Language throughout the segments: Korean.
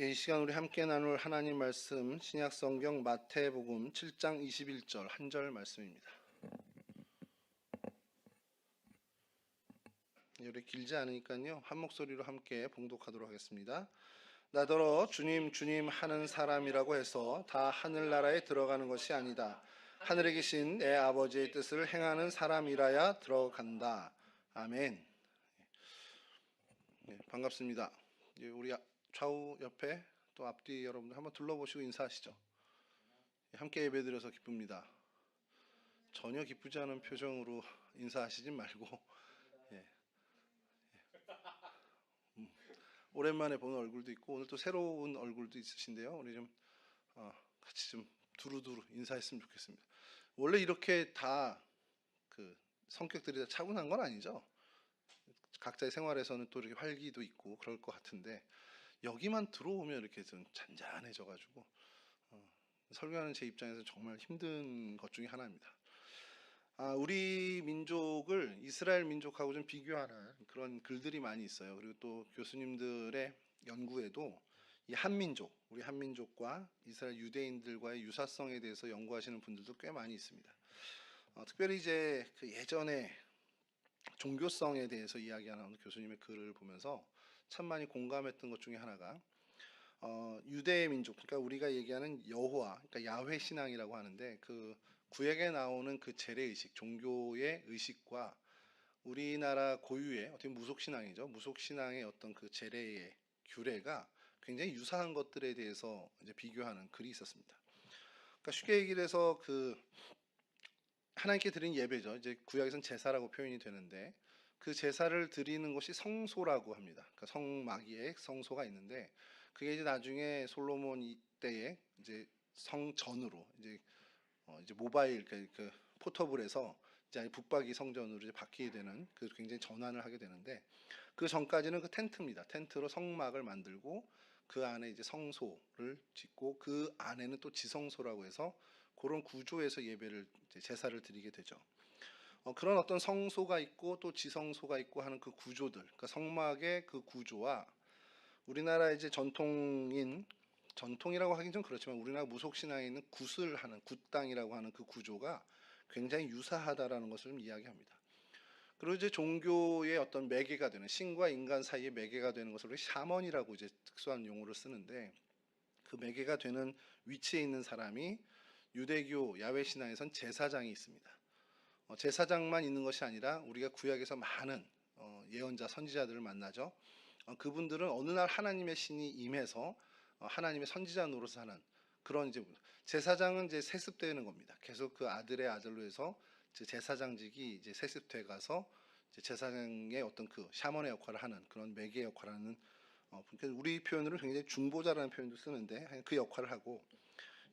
이 시간 우리 함께 나눌 하나님 말씀 신약성경 마태복음 7장 21절 한 절 말씀입니다. 우리 길지 않으니까요, 한 목소리로 함께 봉독하도록 하겠습니다. 나더러 주님 주님 하는 사람이라고 해서 다 하늘나라에 들어가는 것이 아니다. 하늘에 계신 내 아버지의 뜻을 행하는 사람이라야 들어간다. 아멘. 네, 반갑습니다. 우리 좌우 옆에 또 앞뒤 여러분들 한번 둘러보시고 인사하시죠. 함께 예배드려서 기쁩니다. 전혀 기쁘지 않은 표정으로 인사하시지 말고, 예. 오랜만에 보는 얼굴도 있고 오늘 또 새로운 얼굴도 있으신데요. 우리 좀 같이 좀 두루두루 인사했으면 좋겠습니다. 원래 이렇게 다 그 성격들이 다 차분한 건 아니죠. 각자의 생활에서는 또 이렇게 활기도 있고 그럴 것 같은데 여기만 들어오면 이렇게 좀 잔잔해져가지고 설교하는 제 입장에서 정말 힘든 것 중에 하나입니다. 우리 민족을 이스라엘 민족하고 좀 비교하는 그런 글들이 많이 있어요. 그리고 또 교수님들의 연구에도 이 한민족, 우리 한민족과 이스라엘 유대인들과의 유사성에 대해서 연구하시는 분들도 꽤 많이 있습니다. 특별히 이제 그 예전에 종교성에 대해서 이야기하는 교수님의 글을 보면서 참 많이 공감했던 것 중에 하나가 유대 민족, 그러니까 우리가 얘기하는 여호와, 그러니까 야훼 신앙이라고 하는데 그 구약에 나오는 그 재래 의식, 종교의 의식과 우리나라 고유의 어떻게 무속 신앙이죠. 무속 신앙의 어떤 그 재래의 규례가 굉장히 유사한 것들에 대해서 이제 비교하는 글이 있었습니다. 그러니까 쉽게 얘기를 해서 그 하나님께 드린 예배죠. 이제 구약에서는 제사라고 표현이 되는데 그 제사를 드리는 것이 성소라고 합니다. 그러니까 성막이에 성소가 있는데 그게 이제 나중에 솔로몬 이때에 이제 성전으로 이제 모바일 그 포터블에서 이제 북박이 성전으로 이제 바뀌게 되는 그 굉장히 전환을 하게 되는데 그 전까지는 그 텐트입니다. 텐트로 성막을 만들고 그 안에 이제 성소를 짓고 그 안에는 또 지성소라고 해서 그런 구조에서 예배를 제사를 드리게 되죠. 그런 어떤 성소가 있고 또 지성소가 있고 하는 그 구조들, 그러니까 성막의 그 구조와 우리나라 이제 전통이라고 하긴 좀 그렇지만 우리나라 무속 신앙에 있는 굿을 하는 굿당이라고 하는 그 구조가 굉장히 유사하다라는 것을 좀 이야기합니다. 그리고 이제 종교의 어떤 매개가 되는 신과 인간 사이의 매개가 되는 것을 우리 샤먼이라고 이제 특수한 용어를 쓰는데 그 매개가 되는 위치에 있는 사람이 유대교 야훼 신앙에선 제사장이 있습니다. 제사장만 있는 것이 아니라 우리가 구약에서 많은 예언자 선지자들을 만나죠. 그분들은 어느 날 하나님의 신이 임해서 하나님의 선지자 노릇을 하는 그런 이제 제사장은 이제 세습되는 겁니다. 계속 그 아들의 아들로 해서 제사장직이 이제 세습돼 가서 이제 제사장의 어떤 그 샤먼의 역할을 하는 그런 매개 역할을 하는 그러니까 우리 표현으로 굉장히 중보자라는 표현도 쓰는데 그 역할을 하고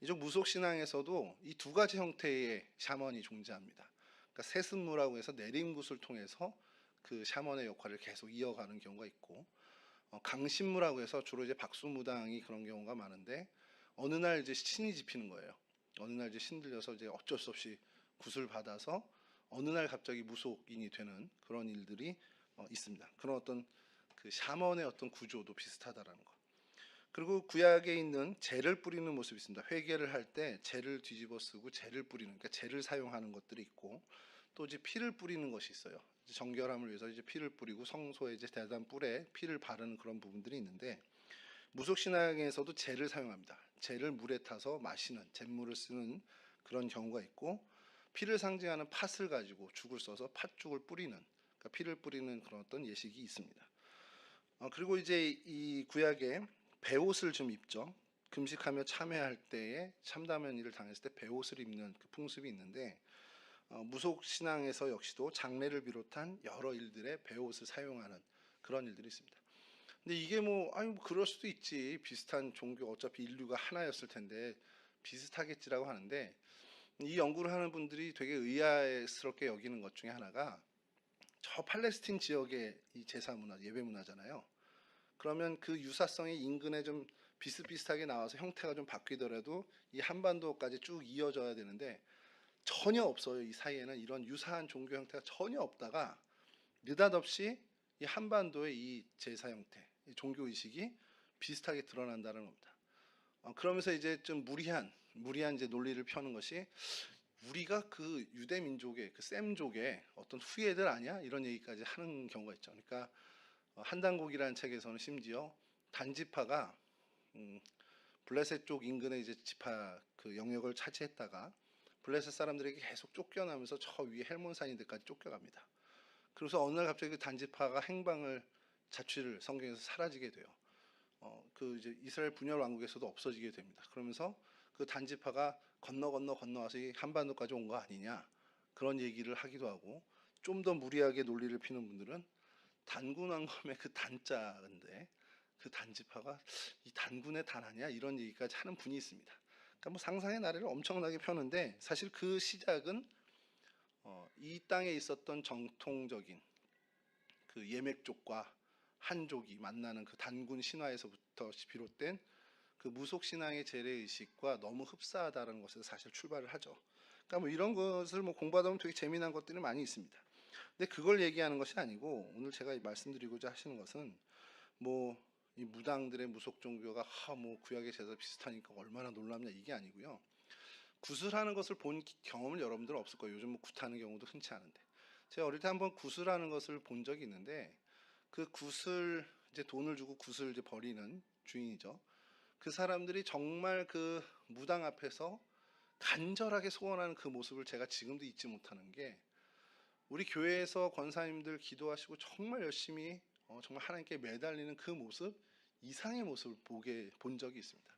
이쪽 무속 신앙에서도 이 두 가지 형태의 샤먼이 존재합니다. 그러니까 세습무라고 해서 내림굿을 통해서 그 샤먼의 역할을 계속 이어가는 경우가 있고 강신무라고 해서 주로 이제 박수무당이 그런 경우가 많은데 어느 날 이제 신이 집히는 거예요. 어느 날 이제 신 들려서 이제 어쩔 수 없이 굿을 받아서 어느 날 갑자기 무속인이 되는 그런 일들이 있습니다. 그런 어떤 그 샤먼의 어떤 구조도 비슷하다라는 거. 그리고 구약에 있는 재를 뿌리는 모습이 있습니다. 회개를 할 때 재를 뒤집어 쓰고 재를 뿌리는, 그러니까 재를 사용하는 것들이 있고 또 이제 피를 뿌리는 것이 있어요. 정결함을 위해서 이제 피를 뿌리고 성소에 이제 대단 뿔에 피를 바르는 그런 부분들이 있는데 무속 신앙에서도 재를 사용합니다. 재를 물에 타서 마시는 잿물을 쓰는 그런 경우가 있고 피를 상징하는 팥을 가지고 죽을 써서 팥죽을 뿌리는, 그러니까 피를 뿌리는 그런 어떤 예식이 있습니다. 그리고 이제 이 구약에 베옷을 좀 입죠. 금식하며 참회할 때에 참담한 일을 당했을 때 베옷을 입는 그 풍습이 있는데 무속 신앙에서 역시도 장례를 비롯한 여러 일들에 베옷을 사용하는 그런 일들이 있습니다. 근데 이게 뭐 그럴 수도 있지. 비슷한 종교 어차피 인류가 하나였을 텐데 비슷하겠지라고 하는데 이 연구를 하는 분들이 되게 의아스럽게 여기는 것 중에 하나가 저 팔레스틴 지역의 이 제사 문화, 예배 문화잖아요. 그러면 그 유사성이 인근에 좀 비슷비슷하게 나와서 형태가 좀 바뀌더라도 이 한반도까지 쭉 이어져야 되는데 전혀 없어요. 이 사이에는 이런 유사한 종교 형태가 전혀 없다가 느닷없이 이 한반도의 이 제사 형태, 이 종교 의식이 비슷하게 드러난다는 겁니다. 그러면서 이제 좀 무리한 이제 논리를 펴는 것이 우리가 그 유대 민족의 그 셈족의 어떤 후예들 아니야? 이런 얘기까지 하는 경우가 있죠. 그러니까 한당국이라는 책에서는 심지어 단지파가 블레셋 쪽 인근의 이제 지파 그 영역을 차지했다가 블레셋 사람들에게 계속 쫓겨나면서 저 위에 헬몬산 데까지 쫓겨갑니다. 그래서 어느 날 갑자기 그 단지파가 행방을 자취를 성경에서 사라지게 돼요. 그 이제 이스라엘 분열 왕국에서도 없어지게 됩니다. 그러면서 그 단지파가 건너와서 이 한반도까지 온 거 아니냐 그런 얘기를 하기도 하고, 좀 더 무리하게 논리를 피는 분들은 단군왕검의 그 단자인데 그 단지파가 이 단군의 단 아니야 이런 얘기까지 하는 분이 있습니다. 그러니까 뭐 상상의 나래를 엄청나게 펴는데 사실 그 시작은 이 땅에 있었던 정통적인 그 예맥족과 한족이 만나는 그 단군 신화에서부터 비롯된 그 무속 신앙의 재래 의식과 너무 흡사하다는 것에서 사실 출발을 하죠. 그러니까 뭐 이런 것을 뭐 공부하다 보면 되게 재미난 것들이 많이 있습니다. 근데 그걸 얘기하는 것이 아니고 오늘 제가 말씀드리고자 하시는 것은 뭐 이 무당들의 무속 종교가 뭐 구약의 제사 비슷하니까 얼마나 놀랍냐 이게 아니고요. 구슬하는 것을 본 경험은 여러분들은 없을 거예요. 요즘 뭐 굿하는 경우도 흔치 않은데 제가 어릴 때 한번 구슬하는 것을 본 적이 있는데 그 구슬 이제 돈을 주고 구슬 이제 버리는 주인이죠. 그 사람들이 정말 그 무당 앞에서 간절하게 소원하는 그 모습을 제가 지금도 잊지 못하는 게, 우리 교회에서 권사님들 기도하시고 정말 열심히 정말 하나님께 매달리는 그 모습 이상의 모습을 본 적이 있습니다.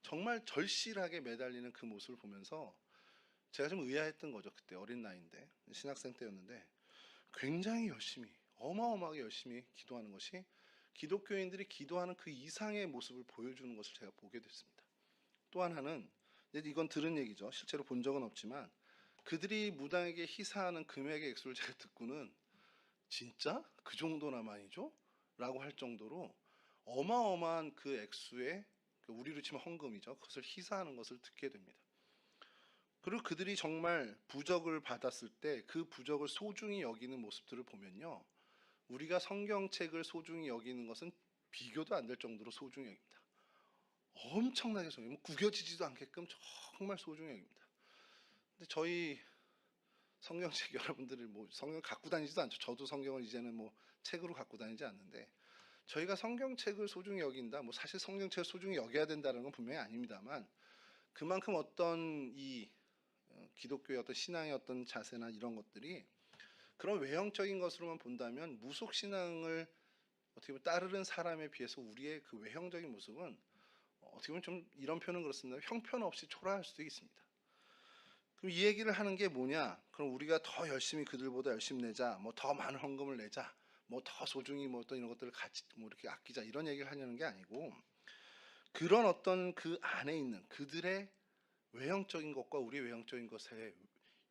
정말 절실하게 매달리는 그 모습을 보면서 제가 좀 의아했던 거죠. 그때 어린 나이인데 신학생 때였는데 굉장히 열심히 어마어마하게 열심히 기도하는 것이 기독교인들이 기도하는 그 이상의 모습을 보여주는 것을 제가 보게 됐습니다. 또 하나는 이건 들은 얘기죠. 실제로 본 적은 없지만 그들이 무당에게 희사하는 금액의 액수를 제가 듣고는 진짜 그 정도나 많이 줘? 라고 할 정도로 어마어마한 그 액수의 우리로 치면 헌금이죠. 그것을 희사하는 것을 듣게 됩니다. 그리고 그들이 정말 부적을 받았을 때 그 부적을 소중히 여기는 모습들을 보면요, 우리가 성경책을 소중히 여기는 것은 비교도 안 될 정도로 소중히 여깁니다. 엄청나게 소중히, 뭐 구겨지지도 않게끔 정말 소중히 여깁니다. 근데 저희 성경책 여러분들이 뭐 성경 갖고 다니지도 않죠. 저도 성경을 이제는 뭐 책으로 갖고 다니지 않는데 저희가 성경책을 소중히 여긴다, 뭐 사실 성경책을 소중히 여겨야 된다는 건 분명히 아닙니다만 그만큼 어떤 이 기독교의 어떤 신앙의 어떤 자세나 이런 것들이 그런 외형적인 것으로만 본다면 무속 신앙을 어떻게 보면 따르는 사람에 비해서 우리의 그 외형적인 모습은 어떻게 보면 좀 이런 표현은 그렇습니다. 형편없이 초라할 수도 있습니다. 그럼 이 얘기를 하는 게 뭐냐? 그럼 우리가 더 열심히 그들보다 열심히 내자, 뭐 더 많은 헌금을 내자, 뭐 더 소중히 뭐 어떤 이런 것들을 같이 뭐 이렇게 아끼자 이런 얘기를 하려는 게 아니고, 그런 어떤 그 안에 있는 그들의 외형적인 것과 우리 외형적인 것에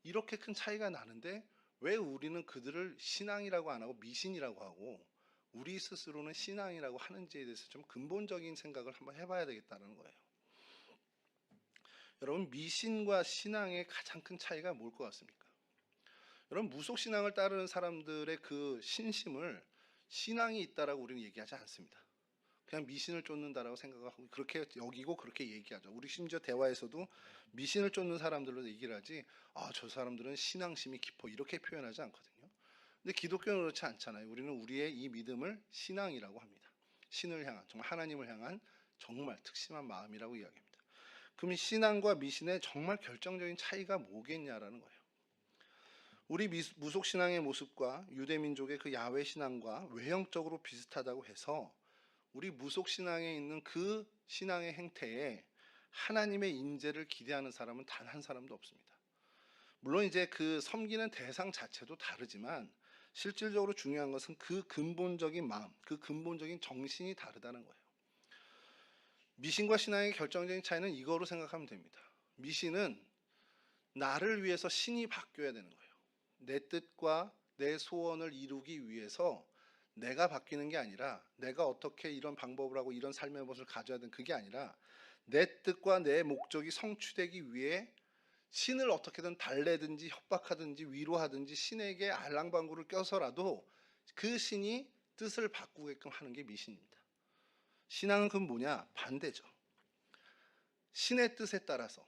이렇게 큰 차이가 나는데 왜 우리는 그들을 신앙이라고 안 하고 미신이라고 하고 우리 스스로는 신앙이라고 하는지에 대해서 좀 근본적인 생각을 한번 해봐야 되겠다는 거예요. 여러분, 미신과 신앙의 가장 큰 차이가 뭘 것 같습니까? 여러분, 무속 신앙을 따르는 사람들의 그 신심을 신앙이 있다라고 우리는 얘기하지 않습니다. 그냥 미신을 쫓는다라고 생각하고 그렇게 여기고 그렇게 얘기하죠. 우리 심지어 대화에서도 미신을 쫓는 사람들로 얘기를 하지, 저 사람들은 신앙심이 깊어 이렇게 표현하지 않거든요. 근데 기독교는 그렇지 않잖아요. 우리는 우리의 이 믿음을 신앙이라고 합니다. 신을 향한, 정말 하나님을 향한 정말 특심한 마음이라고 이야기합니다. 그럼 이 신앙과 미신의 정말 결정적인 차이가 뭐겠냐라는 거예요. 우리 무속 신앙의 모습과 유대 민족의 그 야훼 신앙과 외형적으로 비슷하다고 해서 우리 무속 신앙에 있는 그 신앙의 행태에 하나님의 임재를 기대하는 사람은 단 한 사람도 없습니다. 물론 이제 그 섬기는 대상 자체도 다르지만 실질적으로 중요한 것은 그 근본적인 마음, 그 근본적인 정신이 다르다는 거예요. 미신과 신앙의 결정적인 차이는 이거로 생각하면 됩니다. 미신은 나를 위해서 신이 바뀌어야 되는 거예요. 내 뜻과 내 소원을 이루기 위해서 내가 바뀌는 게 아니라, 내가 어떻게 이런 방법을 하고 이런 삶의 모습을 가져야 되는 그게 아니라 내 뜻과 내 목적이 성취되기 위해 신을 어떻게든 달래든지 협박하든지 위로하든지 신에게 알랑방구를 껴서라도 그 신이 뜻을 바꾸게끔 하는 게 미신입니다. 신앙은 그 뭐냐? 반대죠. 신의 뜻에 따라서,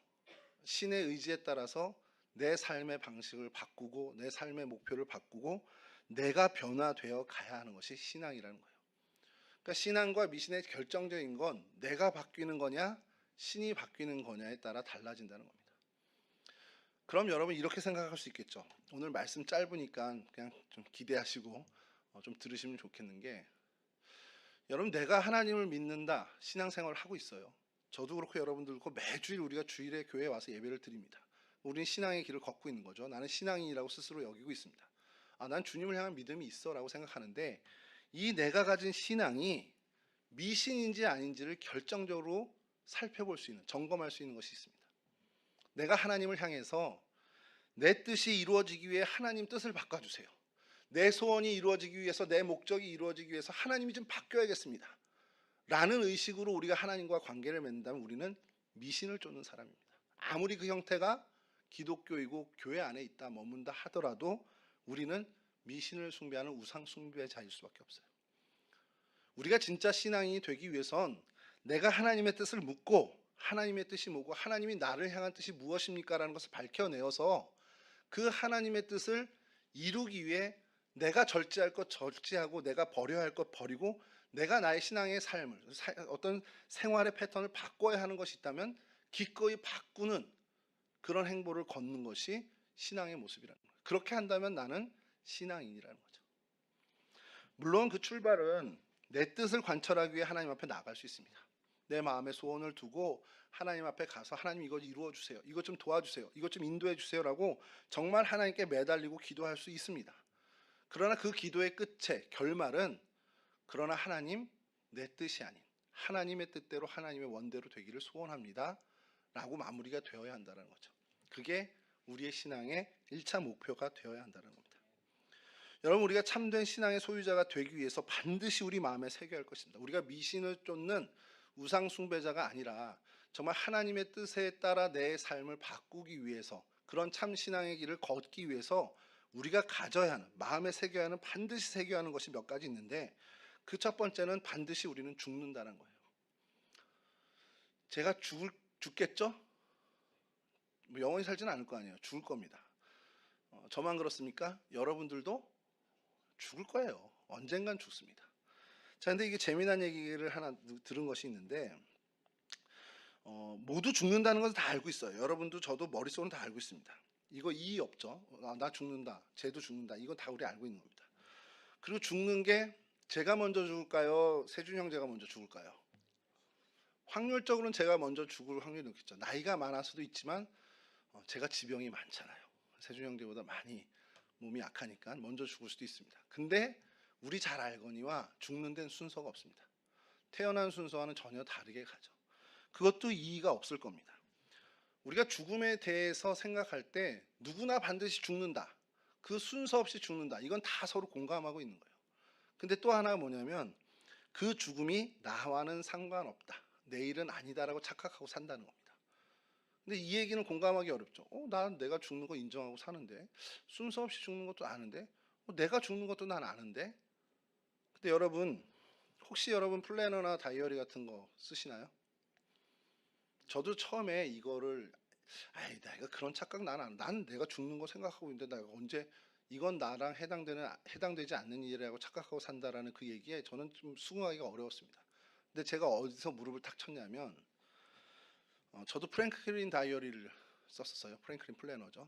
신의 의지에 따라서 내 삶의 방식을 바꾸고 내 삶의 목표를 바꾸고 내가 변화되어 가야 하는 것이 신앙이라는 거예요. 그러니까 신앙과 미신의 결정적인 건 내가 바뀌는 거냐, 신이 바뀌는 거냐에 따라 달라진다는 겁니다. 그럼 여러분 이렇게 생각할 수 있겠죠. 오늘 말씀 짧으니까 그냥 좀 기대하시고 좀 들으시면 좋겠는 게, 여러분 내가 하나님을 믿는다 신앙생활을 하고 있어요. 저도 그렇고 여러분들도 그렇고 매주일 우리가 주일에 교회에 와서 예배를 드립니다. 우리는 신앙의 길을 걷고 있는 거죠. 나는 신앙인이라고 스스로 여기고 있습니다. 난 주님을 향한 믿음이 있어라고 생각하는데, 이 내가 가진 신앙이 미신인지 아닌지를 결정적으로 살펴볼 수 있는, 점검할 수 있는 것이 있습니다. 내가 하나님을 향해서 내 뜻이 이루어지기 위해 하나님 뜻을 바꿔주세요. 내 소원이 이루어지기 위해서, 내 목적이 이루어지기 위해서 하나님이 좀 바뀌어야겠습니다 라는 의식으로 우리가 하나님과 관계를 맺는다면 우리는 미신을 쫓는 사람입니다. 아무리 그 형태가 기독교이고 교회 안에 있다 머문다 하더라도 우리는 미신을 숭배하는 우상 숭배자일 수밖에 없어요. 우리가 진짜 신앙인이 되기 위해선 내가 하나님의 뜻을 묻고, 하나님의 뜻이 뭐고 하나님이 나를 향한 뜻이 무엇입니까? 라는 것을 밝혀내어서 그 하나님의 뜻을 이루기 위해 내가 절제할 것 절제하고 내가 버려야 할 것 버리고 내가 나의 신앙의 삶을, 어떤 생활의 패턴을 바꿔야 하는 것이 있다면 기꺼이 바꾸는 그런 행보를 걷는 것이 신앙의 모습이라는 거예요. 그렇게 한다면 나는 신앙인이라는 거죠. 물론 그 출발은 내 뜻을 관철하기 위해 하나님 앞에 나갈 수 있습니다. 내 마음의 소원을 두고 하나님 앞에 가서 하나님 이거 이루어 주세요, 이것 좀 도와주세요, 이것 좀 인도해 주세요 라고 정말 하나님께 매달리고 기도할 수 있습니다. 그러나 그 기도의 끝에 결말은, 그러나 하나님 내 뜻이 아닌 하나님의 뜻대로 하나님의 원대로 되기를 소원합니다 라고 마무리가 되어야 한다는 거죠. 그게 우리의 신앙의 1차 목표가 되어야 한다는 겁니다. 여러분 우리가 참된 신앙의 소유자가 되기 위해서 반드시 우리 마음에 새겨야 할 것입니다. 우리가 미신을 쫓는 우상 숭배자가 아니라 정말 하나님의 뜻에 따라 내 삶을 바꾸기 위해서, 그런 참 신앙의 길을 걷기 위해서 우리가 가져야 하는, 마음에 새겨야 하는, 반드시 새겨야 하는 것이 몇 가지 있는데, 그 첫 번째는 반드시 우리는 죽는다는 거예요. 제가 죽겠죠? 뭐 영원히 살지는 않을 거 아니에요. 죽을 겁니다. 저만 그렇습니까? 여러분들도 죽을 거예요. 언젠간 죽습니다. 자, 근데 이게 재미난 얘기를 하나 들은 것이 있는데, 모두 죽는다는 것을 다 알고 있어요. 여러분도 저도 머릿속으로 다 알고 있습니다. 이거 이의 없죠. 나 죽는다, 쟤도 죽는다, 이건 다 우리 알고 있는 겁니다. 그리고 죽는 게 제가 먼저 죽을까요? 세준 형제가 먼저 죽을까요? 확률적으로는 제가 먼저 죽을 확률이 높겠죠. 나이가 많을 수도 있지만 제가 지병이 많잖아요. 세준 형제보다 많이 몸이 약하니까 먼저 죽을 수도 있습니다. 근데 우리 잘 알거니와 죽는 데는 순서가 없습니다. 태어난 순서와는 전혀 다르게 가죠. 그것도 이의가 없을 겁니다. 우리가 죽음에 대해서 생각할 때 누구나 반드시 죽는다, 그 순서 없이 죽는다, 이건 다 서로 공감하고 있는 거예요. 근데 또 하나가 뭐냐면 그 죽음이 나와는 상관없다, 내일은 아니다라고 착각하고 산다는 겁니다. 근데 이 얘기는 공감하기 어렵죠. 난 내가 죽는 거 인정하고 사는데, 순서 없이 죽는 것도 아는데, 내가 죽는 것도 난 아는데. 근데 여러분 혹시 여러분 플래너나 다이어리 같은 거 쓰시나요? 저도 처음에 이거를 내가 그런 착각 난 내가 죽는 거 생각하고 있는데 내가 언제, 이건 나랑 해당되지 않는 일이라고 착각하고 산다라는 그 얘기에 저는 좀 수긍하기가 어려웠습니다. 근데 제가 어디서 무릎을 탁 쳤냐면, 저도 프랭클린 다이어리를 썼었어요. 프랭클린 플래너죠.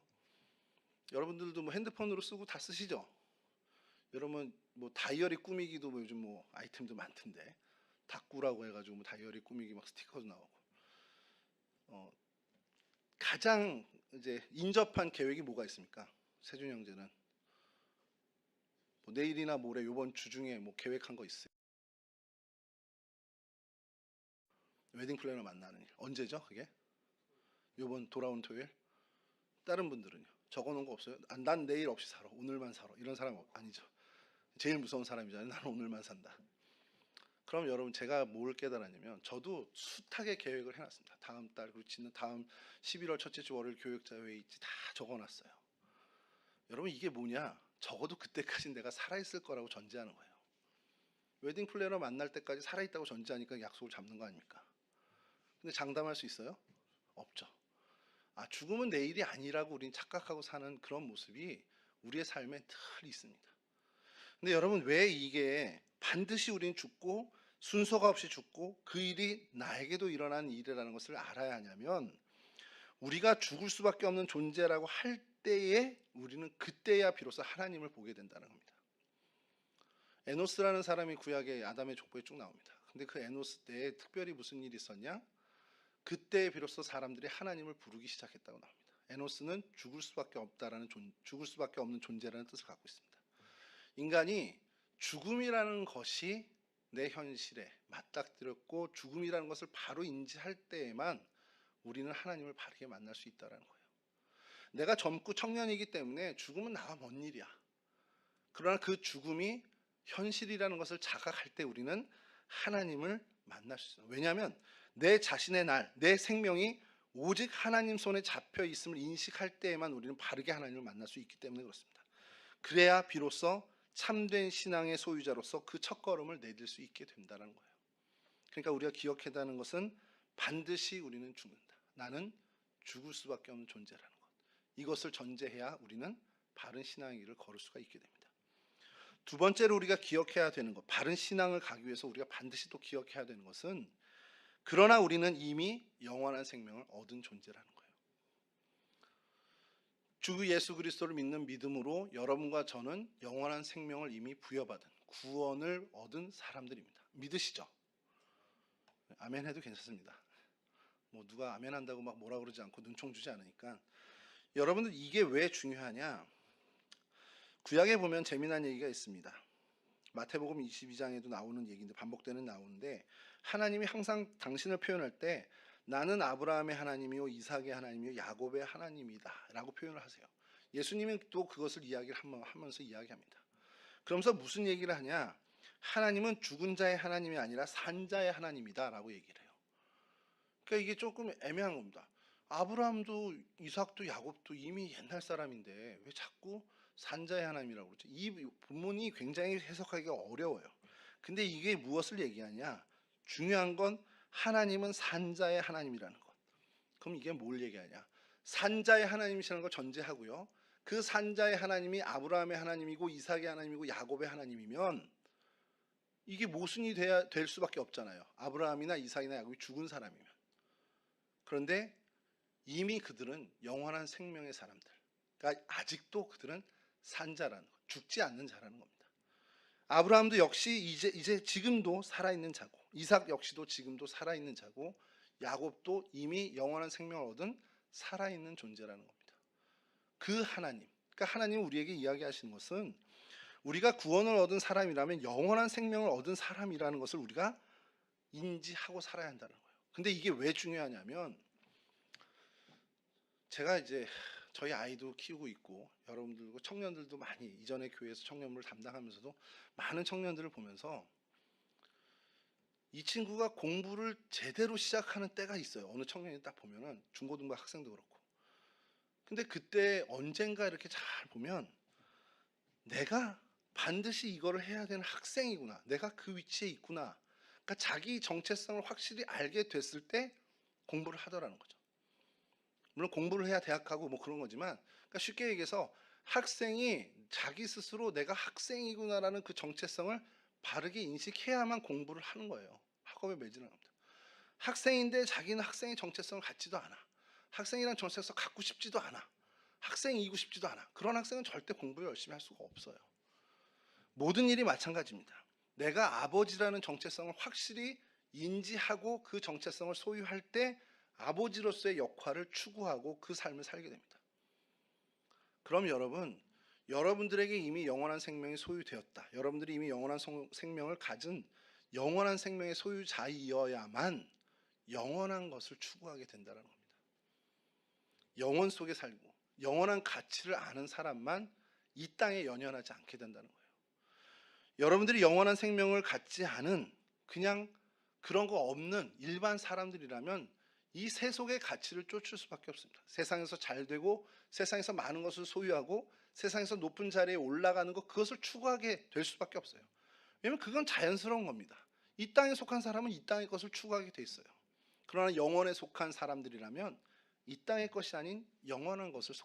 여러분들도 뭐 핸드폰으로 쓰고 다 쓰시죠? 여러분 뭐 다이어리 꾸미기도 뭐 요즘 뭐 아이템도 많던데, 다꾸라고 해가지고 뭐 다이어리 꾸미기 막 스티커도 나오고. 가장 이제 인접한 계획이 뭐가 있습니까? 세준 형제는 뭐 내일이나 모레 요번 주 중에 뭐 계획한 거 있어요? 웨딩 플래너 만나는 일 언제죠? 그게 요번 돌아온 토요일? 다른 분들은요? 적어놓은 거 없어요? 난 내일 없이 살아, 오늘만 살아, 이런 사람 아니죠? 제일 무서운 사람이잖아요. 나는 오늘만 산다. 그럼 여러분 제가 뭘 깨달았냐면, 저도 숱하게 계획을 해놨습니다. 다음 달, 그리고 지난 다음 11월 첫째 주 월요일 교육자 회의 다 적어놨어요. 여러분 이게 뭐냐? 적어도 그때까지 내가 살아있을 거라고 전제하는 거예요. 웨딩 플래너 만날 때까지 살아있다고 전제하니까 약속을 잡는 거 아닙니까? 근데 장담할 수 있어요? 없죠. 죽음은 내일이 아니라고 우린 착각하고 사는 그런 모습이 우리의 삶에 늘 있습니다. 근데 여러분, 왜 이게 반드시 우린 죽고 순서가 없이 죽고 그 일이 나에게도 일어나는 일이라는 것을 알아야 하냐면, 우리가 죽을 수밖에 없는 존재라고 할 때에 우리는 그때야 비로소 하나님을 보게 된다는 겁니다. 에노스라는 사람이 구약의 아담의 족보에 쭉 나옵니다. 근데 그 에노스 때에 특별히 무슨 일이 있었냐? 그때 비로소 사람들이 하나님을 부르기 시작했다고 나옵니다. 에노스는 죽을 수밖에 없는 존재라는 뜻을 갖고 있습니다. 인간이 죽음이라는 것이 내 현실에 맞닥뜨렸고 죽음이라는 것을 바로 인지할 때에만 우리는 하나님을 바르게 만날 수 있다는 거예요. 내가 젊고 청년이기 때문에 죽음은 나와 먼 일이야. 그러나 그 죽음이 현실이라는 것을 자각할 때 우리는 하나님을 만날 수 있어요. 왜냐하면 내 자신의 내 생명이 오직 하나님 손에 잡혀 있음을 인식할 때에만 우리는 바르게 하나님을 만날 수 있기 때문에 그렇습니다. 그래야 비로소 참된 신앙의 소유자로서 그 첫걸음을 내딜 수 있게 된다는 거예요. 그러니까 우리가 기억해야 하는 것은 반드시 우리는 죽는다. 나는 죽을 수밖에 없는 존재라는 것. 이것을 전제해야 우리는 바른 신앙의 길을 걸을 수가 있게 됩니다. 두 번째로 우리가 기억해야 되는 것, 바른 신앙을 가기 위해서 우리가 반드시 또 기억해야 되는 것은, 그러나 우리는 이미 영원한 생명을 얻은 존재라는 거예요. 주 예수 그리스도를 믿는 믿음으로 여러분과 저는 영원한 생명을 이미 부여받은, 구원을 얻은 사람들입니다. 믿으시죠? 아멘 해도 괜찮습니다. 누가 아멘 한다고 막 뭐라 그러지 않고 눈총 주지 않으니까. 여러분들, 이게 왜 중요하냐? 구약에 보면 재미난 얘기가 있습니다. 마태복음 22장에도 나오는 얘기인데, 반복되는 나오는데, 하나님이 항상 당신을 표현할 때 나는 아브라함의 하나님이요 이삭의 하나님이요 야곱의 하나님이다 라고 표현을 하세요. 예수님은 또 그것을 하면서 이야기합니다. 그러면서 무슨 얘기를 하냐? 하나님은 죽은 자의 하나님이 아니라 산 자의 하나님이다 라고 얘기를 해요. 그러니까 이게 조금 애매한 겁니다. 아브라함도 이삭도 야곱도 이미 옛날 사람인데 왜 자꾸 산자의 하나님이라고 그러죠? 이 본문이 굉장히 해석하기가 어려워요. 근데 이게 무엇을 얘기하냐? 중요한 건 하나님은 산자의 하나님이라는 것. 그럼 이게 뭘 얘기하냐? 산자의 하나님이시라는 걸 전제하고요. 그 산자의 하나님이 아브라함의 하나님이고 이삭의 하나님이고 야곱의 하나님이면 이게 모순이 될 수밖에 없잖아요. 아브라함이나 이삭이나 야곱이 죽은 사람이면. 그런데 이미 그들은 영원한 생명의 사람들. 그러니까 아직도 그들은 산자라는 것, 죽지 않는 자라는 겁니다. 아브라함도 역시 이제 지금도 살아있는 자고, 이삭 역시도 지금도 살아있는 자고, 야곱도 이미 영원한 생명을 얻은 살아있는 존재라는 겁니다. 그 하나님, 그러니까 하나님이 우리에게 이야기하시는 것은 우리가 구원을 얻은 사람이라면 영원한 생명을 얻은 사람이라는 것을 우리가 인지하고 살아야 한다는 거예요. 근데 이게 왜 중요하냐면, 제가 이제 저희 아이도 키우고 있고 여러분들과 청년들도 많이, 이전에 교회에서 청년부를 담당하면서도 많은 청년들을 보면서 이 친구가 공부를 제대로 시작하는 때가 있어요. 어느 청년이 딱 보면은, 중고등부 학생도 그렇고. 근데 그때 언젠가 이렇게 잘 보면 내가 반드시 이거를 해야 되는 학생이구나, 내가 그 위치에 있구나, 그러니까 자기 정체성을 확실히 알게 됐을 때 공부를 하더라는 거죠. 물론 공부를 해야 대학 가고 뭐 그런 거지만, 그러니까 쉽게 얘기해서 학생이 자기 스스로 내가 학생이구나라는 그 정체성을 바르게 인식해야만 공부를 하는 거예요. 학업에 매진을 합니다. 학생인데 자기는 학생의 정체성을 갖지도 않아. 학생이란 정체성 갖고 싶지도 않아. 학생이고 싶지도 않아. 그런 학생은 절대 공부를 열심히 할 수가 없어요. 모든 일이 마찬가지입니다. 내가 아버지라는 정체성을 확실히 인지하고 그 정체성을 소유할 때 아버지로서의 역할을 추구하고 그 삶을 살게 됩니다. 그럼 여러분들에게 이미 영원한 생명이 소유되었다. 여러분들이 이미 영원한 생명을 가진 영원한 생명의 소유자이어야만 영원한 것을 추구하게 된다는 겁니다. 영원 속에 살고 영원한 가치를 아는 사람만 이 땅에 연연하지 않게 된다는 거예요. 여러분들이 영원한 생명을 갖지 않은 그냥 그런 거 없는 일반 사람들이라면 이 세속의 가치를 쫓을 수밖에 없습니다. 세상에서 잘 되고 세상에서 많은 것을 소유하고 세상에서 높은 자리에 올라가는 것, 그것을 추구하게 될 수밖에 없어요. 왜냐하면 그건 자연스러운 겁니다. 이 땅에 속한 사람은 이 땅의 것을 추구하게 돼 있어요. 그러나 영원에 속한 사람들이라면 이 땅의 것이 아닌 영원한 것을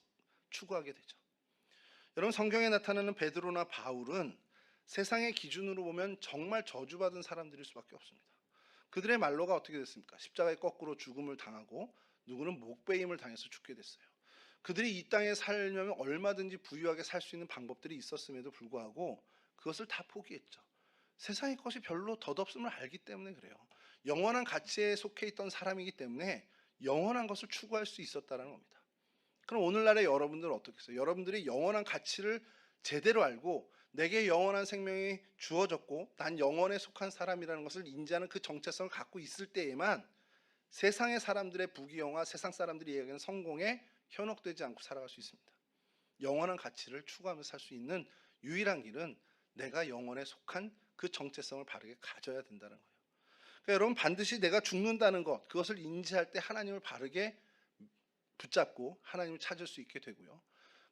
추구하게 되죠. 여러분, 성경에 나타나는 베드로나 바울은 세상의 기준으로 보면 정말 저주받은 사람들일 수밖에 없습니다. 그들의 말로가 어떻게 됐습니까? 십자가에 거꾸로 죽음을 당하고 누구는 목베임을 당해서 죽게 됐어요. 그들이 이 땅에 살려면 얼마든지 부유하게 살 수 있는 방법들이 있었음에도 불구하고 그것을 다 포기했죠. 세상의 것이 별로 덧없음을 알기 때문에 그래요. 영원한 가치에 속해 있던 사람이기 때문에 영원한 것을 추구할 수 있었다는 겁니다. 그럼 오늘날의 여러분들은 어떻겠어요? 여러분들이 영원한 가치를 제대로 알고 내게 영원한 생명이 주어졌고 난 영원에 속한 사람이라는 것을 인지하는 그 정체성을 갖고 있을 때에만 세상의 사람들의 부귀영화, 세상 사람들이 얘기하는 성공에 현혹되지 않고 살아갈 수 있습니다. 영원한 가치를 추구하면서 살 수 있는 유일한 길은 내가 영원에 속한 그 정체성을 바르게 가져야 된다는 거예요. 그러니까 여러분, 반드시 내가 죽는다는 것, 그것을 인지할 때 하나님을 바르게 붙잡고 하나님을 찾을 수 있게 되고요.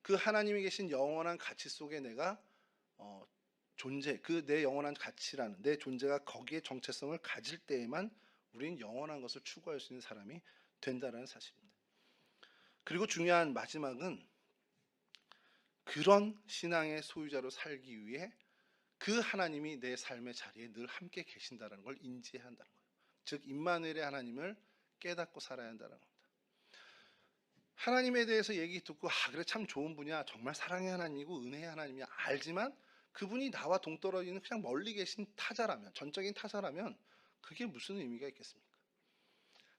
그 하나님이 계신 영원한 가치 속에 내가 존재, 그 내 영원한 가치라는 내 존재가 거기에 정체성을 가질 때에만 우리는 영원한 것을 추구할 수 있는 사람이 된다는 사실입니다. 그리고 중요한 마지막은 그런 신앙의 소유자로 살기 위해 그 하나님이 내 삶의 자리에 늘 함께 계신다는 걸 인지해야 한다는 거예요. 즉 임마누엘의 하나님을 깨닫고 살아야 한다는 겁니다. 하나님에 대해서 얘기 듣고 그래 참 좋은 분이야, 정말 사랑의 하나님이고 은혜의 하나님이야 알지만 그분이 나와 동떨어지는 그냥 멀리 계신 타자라면, 전적인 타자라면 그게 무슨 의미가 있겠습니까?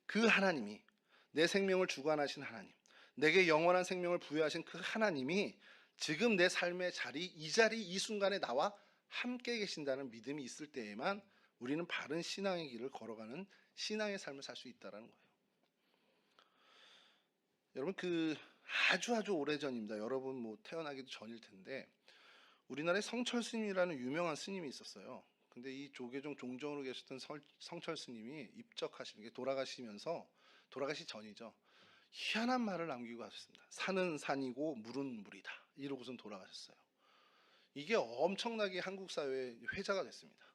그 하나님이, 내 생명을 주관하신 하나님, 내게 영원한 생명을 부여하신 그 하나님이 지금 내 삶의 자리, 이 자리, 이 순간에 나와 함께 계신다는 믿음이 있을 때에만 우리는 바른 신앙의 길을 걸어가는 신앙의 삶을 살 수 있다는 거예요. 여러분, 아주 오래전입니다. 여러분 뭐 태어나기도 전일 텐데 우리나라에 성철 스님이라는 유명한 스님이 있었어요. 근데 이 조계종 종정으로 계셨던 성철 스님이 입적하시는 게 돌아가시 전이죠. 희한한 말을 남기고 가셨습니다. 산은 산이고 물은 물이다. 이러고선 돌아가셨어요. 이게 엄청나게 한국 사회에 회자가 됐습니다.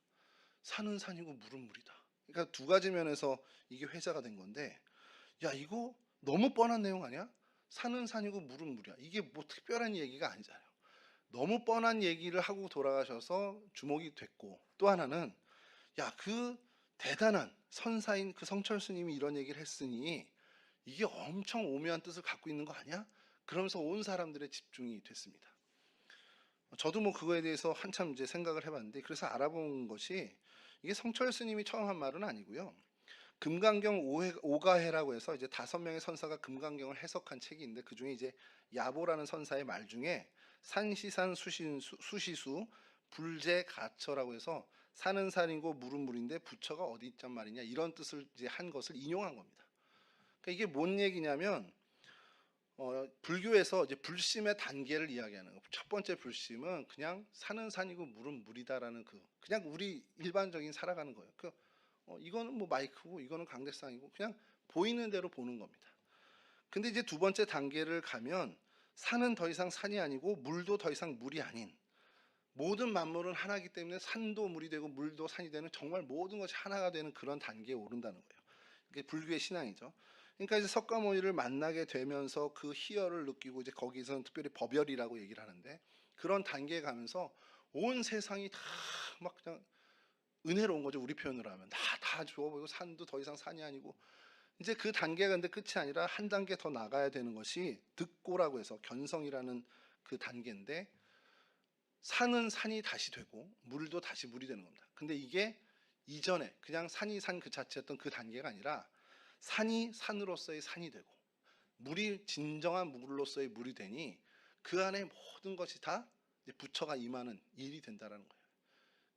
산은 산이고 물은 물이다. 그러니까 두 가지 면에서 이게 회자가 된 건데, 야 이거 너무 뻔한 내용 아니야? 산은 산이고 물은 물이야. 이게 뭐 특별한 얘기가 아니잖아요. 너무 뻔한 얘기를 하고 돌아가셔서 주목이 됐고, 또 하나는 그 대단한 선사인 그 성철 스님이 이런 얘기를 했으니 이게 엄청 오묘한 뜻을 갖고 있는 거 아니야? 그러면서 온 사람들의 집중이 됐습니다. 저도 뭐 그거에 대해서 한참 이제 생각을 해봤는데, 그래서 알아본 것이 이게 성철 스님이 처음 한 말은 아니고요. 금강경 오가해라고 해서 이제 5명의 선사가 금강경을 해석한 책이 있는데, 그 중에 이제 야보라는 선사의 말 중에 산시산 수시수 불제가처라고 해서 산은 산이고 물은 물인데 부처가 어디 있단 말이냐, 이런 뜻을 이제 한 것을 인용한 겁니다. 그러니까 이게 뭔 얘기냐면 불교에서 이제 불심의 단계를 이야기하는 거. 첫 번째 불심은 그냥 산은 산이고 물은 물이다라는 그냥 우리 일반적인 살아가는 거예요. 이거는 뭐 마이크고 이거는 강대상이고 그냥 보이는 대로 보는 겁니다. 근데 이제 두 번째 단계를 가면 산은 더 이상 산이 아니고 물도 더 이상 물이 아닌, 모든 만물은 하나이기 때문에 산도 물이 되고 물도 산이 되는, 정말 모든 것이 하나가 되는 그런 단계에 오른다는 거예요. 이게 불교의 신앙이죠. 그러니까 이제 석가모니를 만나게 되면서 그 희열을 느끼고, 이제 거기서는 특별히 법열이라고 얘기를 하는데, 그런 단계에 가면서 온 세상이 다 막 그냥 은혜로운 거죠. 우리 표현으로 하면 다 좋아 보이고, 산도 더 이상 산이 아니고. 이제 그 단계가 근데 끝이 아니라 한 단계 더 나가야 되는 것이 득고라고 해서 견성이라는 그 단계인데, 산은 산이 다시 되고 물도 다시 물이 되는 겁니다. 근데 이게 이전에 그냥 산이 산 그 자체였던 그 단계가 아니라 산이 산으로서의 산이 되고 물이 진정한 물로서의 물이 되니 그 안에 모든 것이 다 부처가 임하는 일이 된다는 거예요.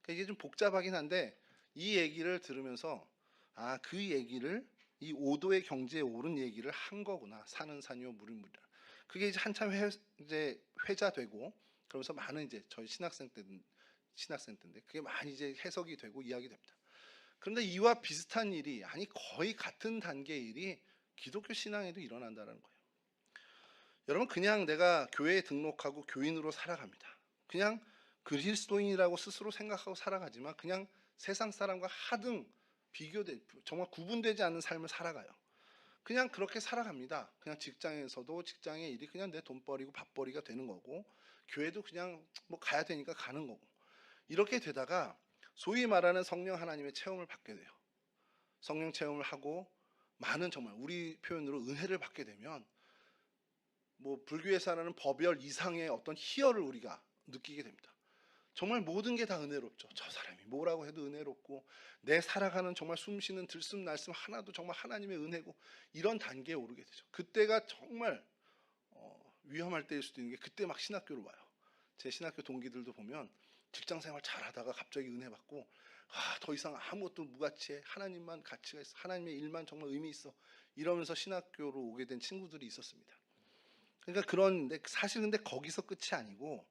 그러니까 이게 좀 복잡하긴 한데, 이 얘기를 들으면서 그 얘기를 이 오도의 경지에 오른 얘기를 한 거구나. 산은 산이요 물은 물이라. 그게 이제 한참 이제 회자되고, 그러면서 많은 이제 저희 신학생 때인데 그게 많이 이제 해석이 되고 이야기됩니다. 그런데 이와 비슷한 일이, 아니 거의 같은 단계의 일이 기독교 신앙에도 일어난다는 거예요. 여러분, 그냥 내가 교회에 등록하고 교인으로 살아갑니다. 그냥 그리스도인이라고 스스로 생각하고 살아가지만 그냥 세상 사람과 하등 정말 구분되지 않는 삶을 살아가요. 그냥 그렇게 살아갑니다. 그냥 직장에서도 직장의 일이 그냥 내 돈벌이고 밥벌이가 되는 거고, 교회도 그냥 뭐 가야 되니까 가는 거고, 이렇게 되다가 소위 말하는 성령 하나님의 체험을 받게 돼요. 성령 체험을 하고 많은, 정말 우리 표현으로 은혜를 받게 되면 뭐 불교에서 하는 법열 이상의 어떤 희열을 우리가 느끼게 됩니다. 정말 모든 게 다 은혜롭죠. 저 사람이 뭐라고 해도 은혜롭고, 내 살아가는 정말 숨쉬는 들숨 날숨 하나도 정말 하나님의 은혜고, 이런 단계에 오르게 되죠. 그때가 정말 위험할 때일 수도 있는 게, 그때 막 신학교를 와요. 제 신학교 동기들도 보면 직장생활 잘하다가 갑자기 은혜 받고, 더 이상 아무것도 무가치해, 하나님만 가치가 있어, 하나님의 일만 정말 의미 있어, 이러면서 신학교로 오게 된 친구들이 있었습니다. 그러니까 그런데 사실 근데 거기서 끝이 아니고,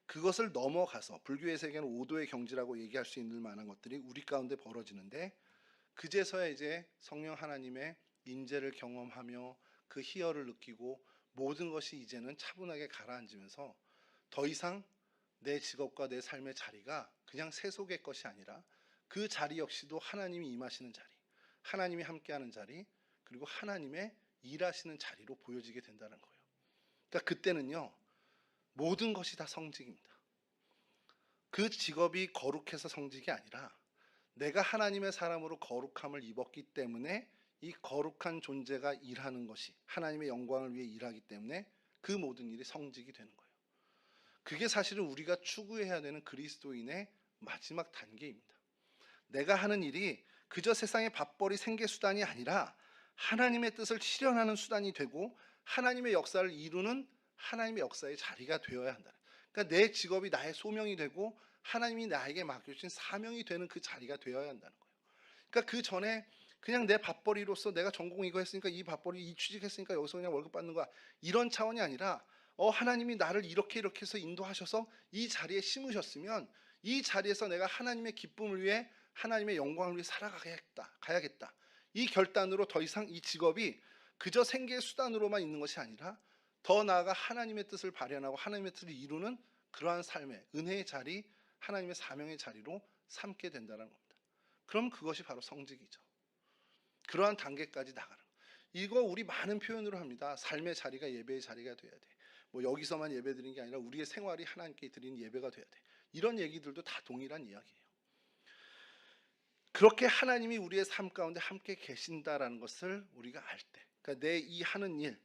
그것을 넘어가서 불교의 세계는 오도의 경지라고 얘기할 수 있는 만한 것들이 우리 가운데 벌어지는데, 그제서야 이제 성령 하나님의 인재를 경험하며 그 희열을 느끼고, 모든 것이 이제는 차분하게 가라앉으면서 더 이상 내 직업과 내 삶의 자리가 그냥 세속의 것이 아니라, 그 자리 역시도 하나님이 임하시는 자리, 하나님이 함께하는 자리, 그리고 하나님의 일하시는 자리로 보여지게 된다는 거예요. 그러니까 그때는요, 모든 것이 다 성직입니다. 그 직업이 거룩해서 성직이 아니라, 내가 하나님의 사람으로 거룩함을 입었기 때문에 이 거룩한 존재가 일하는 것이 하나님의 영광을 위해 일하기 때문에 그 모든 일이 성직이 되는 거예요. 그게 사실은 우리가 추구해야 되는 그리스도인의 마지막 단계입니다. 내가 하는 일이 그저 세상의 밥벌이 생계 수단이 아니라 하나님의 뜻을 실현하는 수단이 되고, 하나님의 역사를 이루는 하나님의 역사의 자리가 되어야 한다. 그러니까 내 직업이 나의 소명이 되고, 하나님이 나에게 맡겨주신 사명이 되는 그 자리가 되어야 한다는 거예요. 그러니까 그 전에 그냥 내 밥벌이로서 내가 전공 이거 했으니까 이 밥벌이 이 취직했으니까 여기서 그냥 월급 받는 거야, 이런 차원이 아니라, 하나님이 나를 이렇게 해서 인도하셔서 이 자리에 심으셨으면, 이 자리에서 내가 하나님의 기쁨을 위해, 하나님의 영광을 위해 가야겠다. 이 결단으로 더 이상 이 직업이 그저 생계의 수단으로만 있는 것이 아니라, 더 나아가 하나님의 뜻을 발현하고 하나님의 뜻을 이루는 그러한 삶의 은혜의 자리, 하나님의 사명의 자리로 삼게 된다는 겁니다. 그럼 그것이 바로 성직이죠. 그러한 단계까지 나가는 거. 이거 우리 많은 표현으로 합니다. 삶의 자리가 예배의 자리가 돼야 돼. 뭐 여기서만 예배 드리는 게 아니라 우리의 생활이 하나님께 드리는 예배가 돼야 돼. 이런 얘기들도 다 동일한 이야기예요. 그렇게 하나님이 우리의 삶 가운데 함께 계신다라는 것을 우리가 알 때, 그러니까 내 이 하는 일,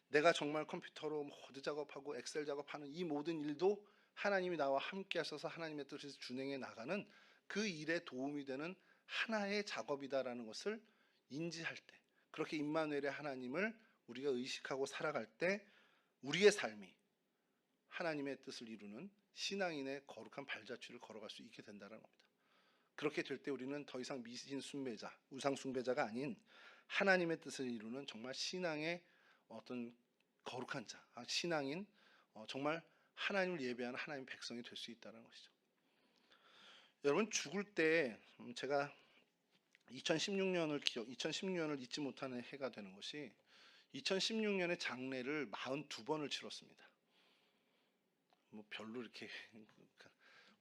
내가 정말 컴퓨터로 워드 작업하고 엑셀 작업하는 이 모든 일도 하나님이 나와 함께 하셔서 하나님의 뜻을 준행해 나가는 그 일에 도움이 되는 하나의 작업이다라는 것을 인지할 때, 그렇게 임마누엘의 하나님을 우리가 의식하고 살아갈 때, 우리의 삶이 하나님의 뜻을 이루는 신앙인의 거룩한 발자취를 걸어갈 수 있게 된다는 겁니다. 그렇게 될 때 우리는 더 이상 미신 숭배자, 우상 숭배자가 아닌 하나님의 뜻을 이루는 정말 신앙의 어떤 거룩한 자, 신앙인, 정말 하나님을 예배하는 하나님의 백성이 될 수 있다는 것이죠. 여러분, 죽을 때 제가 2016년을 잊지 못하는 해가 되는 것이, 2016년에 장례를 42번을 치렀습니다. 뭐 별로 이렇게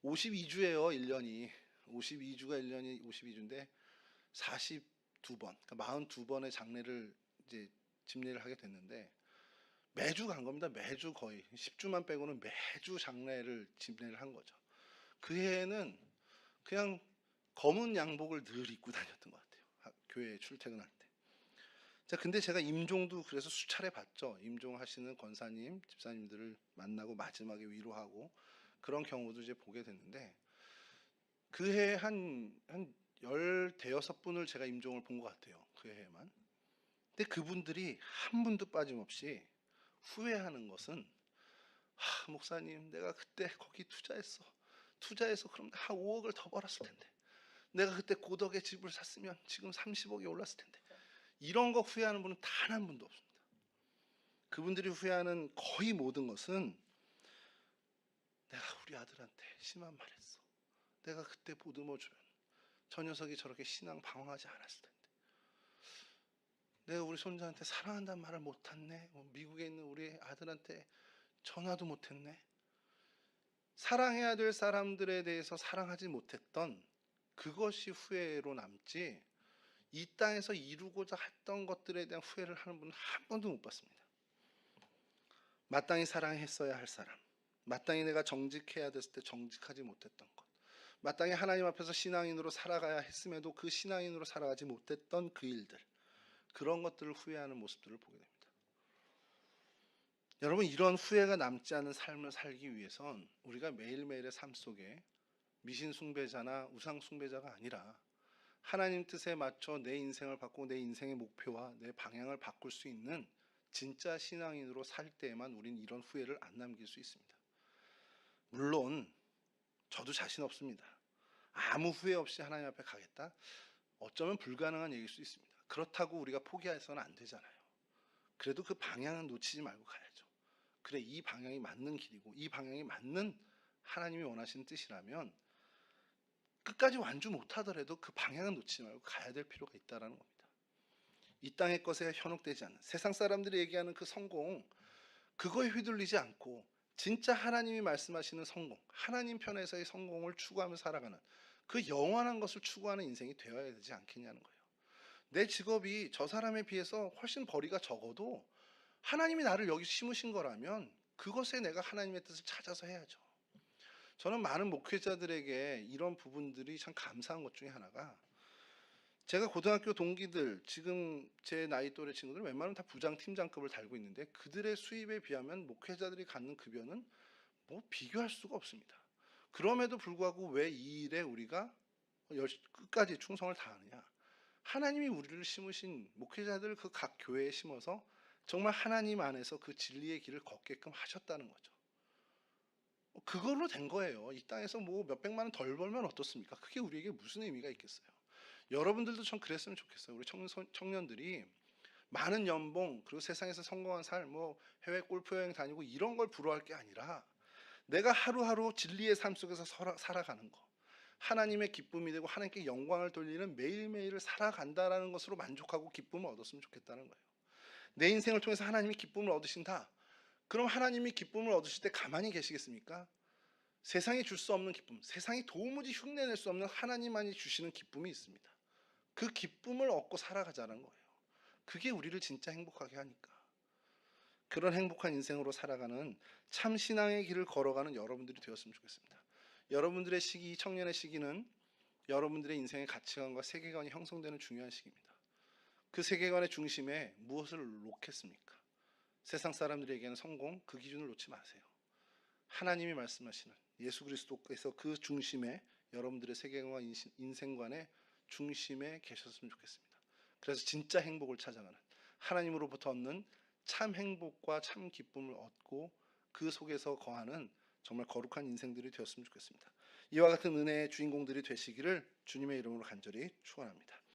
52주예요, 1년이. 52주가 1년이 52주인데 42번, 그러니까 42번의 장례를 이제 집례를 하게 됐는데, 매주 간 겁니다. 매주 거의 10주만 빼고는 매주 장례를 집례를 한 거죠. 그 해에는 그냥 검은 양복을 늘 입고 다녔던 것 같아요. 교회에 출퇴근할 때. 자, 근데 제가 임종도 그래서 수차례 봤죠. 임종하시는 권사님, 집사님들을 만나고 마지막에 위로하고, 그런 경우도 이제 보게 됐는데, 그 해에 한 10대여섯 분을 제가 임종을 본 것 같아요. 그 해에만. 근데 그분들이 한 분도 빠짐없이 후회하는 것은, 목사님, 내가 그때 거기 투자해서 그럼 한 5억을 더 벌었을 텐데, 내가 그때 고덕에 집을 샀으면 지금 30억이 올랐을 텐데, 이런 거 후회하는 분은 단 한 분도 없습니다. 그분들이 후회하는 거의 모든 것은, 내가 우리 아들한테 심한 말 했어, 내가 그때 보듬어주면 저 녀석이 저렇게 신앙 방황하지 않았을 텐데, 내가 우리 손자한테 사랑한다는 말을 못했네, 미국에 있는 우리 아들한테 전화도 못했네, 사랑해야 될 사람들에 대해서 사랑하지 못했던 그것이 후회로 남지, 이 땅에서 이루고자 했던 것들에 대한 후회를 하는 분은 한 번도 못 봤습니다. 마땅히 사랑했어야 할 사람, 마땅히 내가 정직해야 됐을 때 정직하지 못했던 것, 마땅히 하나님 앞에서 신앙인으로 살아가야 했음에도 그 신앙인으로 살아가지 못했던 그 일들, 그런 것들을 후회하는 모습들을 보게 됩니다. 여러분, 이런 후회가 남지 않은 삶을 살기 위해선 우리가 매일매일의 삶 속에 미신 숭배자나 우상 숭배자가 아니라 하나님 뜻에 맞춰 내 인생을 바꾸고 내 인생의 목표와 내 방향을 바꿀 수 있는 진짜 신앙인으로 살 때에만 우린 이런 후회를 안 남길 수 있습니다. 물론 저도 자신 없습니다. 아무 후회 없이 하나님 앞에 가겠다? 어쩌면 불가능한 얘기일 수 있습니다. 그렇다고 우리가 포기해서는 안 되잖아요. 그래도 그 방향은 놓치지 말고 가야죠. 그래, 이 방향이 맞는 길이고 이 방향이 맞는 하나님이 원하시는 뜻이라면 끝까지 완주 못하더라도 그 방향은 놓치지 말고 가야 될 필요가 있다는 겁니다. 이 땅의 것에 현혹되지 않는, 세상 사람들이 얘기하는 그 성공, 그거에 휘둘리지 않고 진짜 하나님이 말씀하시는 성공, 하나님 편에서의 성공을 추구하며 살아가는 그 영원한 것을 추구하는 인생이 되어야 되지 않겠냐는 거예요. 내 직업이 저 사람에 비해서 훨씬 벌이가 적어도 하나님이 나를 여기 심으신 거라면 그것에 내가 하나님의 뜻을 찾아서 해야죠. 저는 많은 목회자들에게 이런 부분들이 참 감사한 것 중에 하나가, 제가 고등학교 동기들, 지금 제 나이 또래 친구들 웬만하면 다 부장, 팀장급을 달고 있는데 그들의 수입에 비하면 목회자들이 갖는 급여는 뭐 비교할 수가 없습니다. 그럼에도 불구하고 왜 이 일에 우리가 끝까지 충성을 다하느냐? 하나님이 우리를 심으신 목회자들 그 각 교회에 심어서 정말 하나님 안에서 그 진리의 길을 걷게끔 하셨다는 거죠. 그걸로 된 거예요. 이 땅에서 뭐 몇백만 원 덜 벌면 어떻습니까? 그게 우리에게 무슨 의미가 있겠어요? 여러분들도 좀 그랬으면 좋겠어요. 우리 청년들이 많은 연봉, 그리고 세상에서 성공한 삶, 뭐 해외 골프 여행 다니고 이런 걸 부러워할 게 아니라 내가 하루하루 진리의 삶 속에서 살아가는 거, 하나님의 기쁨이 되고 하나님께 영광을 돌리는 매일매일을 살아간다라는 것으로 만족하고 기쁨을 얻었으면 좋겠다는 거예요. 내 인생을 통해서 하나님이 기쁨을 얻으신다. 그럼 하나님이 기쁨을 얻으실 때 가만히 계시겠습니까? 세상이 줄 수 없는 기쁨, 세상이 도무지 흉내낼 수 없는 하나님만이 주시는 기쁨이 있습니다. 그 기쁨을 얻고 살아가자는 거예요. 그게 우리를 진짜 행복하게 하니까. 그런 행복한 인생으로 살아가는 참 신앙의 길을 걸어가는 여러분들이 되었으면 좋겠습니다. 여러분들의 시기, 청년의 시기는 여러분들의 인생의 가치관과 세계관이 형성되는 중요한 시기입니다. 그 세계관의 중심에 무엇을 놓겠습니까? 세상 사람들에게는 성공, 그 기준을 놓지 마세요. 하나님이 말씀하시는 예수 그리스도께서 그 중심에, 여러분들의 세계관과 인생관의 중심에 계셨으면 좋겠습니다. 그래서 진짜 행복을 찾아가는, 하나님으로부터 얻는 참 행복과 참 기쁨을 얻고 그 속에서 거하는 정말 거룩한 인생들이 되었으면 좋겠습니다. 이와 같은 은혜의 주인공들이 되시기를 주님의 이름으로 간절히 축원합니다.